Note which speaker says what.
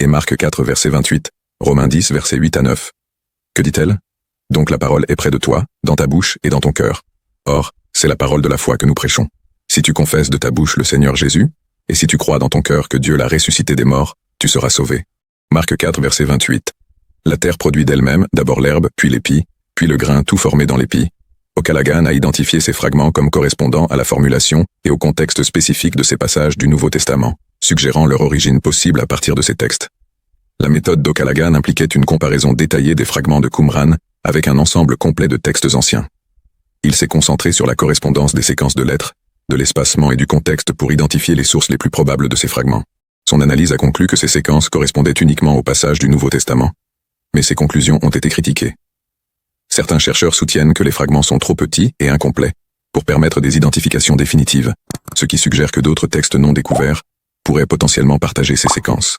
Speaker 1: et Marc 4 verset 28, Romains 10 verset 8 à 9. Que dit-elle? Donc la parole est près de toi, dans ta bouche et dans ton cœur. Or, c'est la parole de la foi que nous prêchons. Si tu confesses de ta bouche le Seigneur Jésus, et si tu crois dans ton cœur que Dieu l'a ressuscité des morts, tu seras sauvé. Marc 4 verset 28. La terre produit d'elle-même d'abord l'herbe, puis l'épi, puis le grain tout formé dans l'épi. O'Callaghan a identifié ces fragments comme correspondant à la formulation et au contexte spécifique de ces passages du Nouveau Testament, suggérant leur origine possible à partir de ces textes. La méthode d'O'Callaghan impliquait une comparaison détaillée des fragments de Qumran avec un ensemble complet de textes anciens. Il s'est concentré sur la correspondance des séquences de lettres, de l'espacement et du contexte pour identifier les sources les plus probables de ces fragments. Son analyse a conclu que ces séquences correspondaient uniquement aux passages du Nouveau Testament. Mais ces conclusions ont été critiquées. Certains chercheurs soutiennent que les fragments sont trop petits et incomplets pour permettre des identifications définitives, ce qui suggère que d'autres textes non découverts pourraient potentiellement partager ces séquences.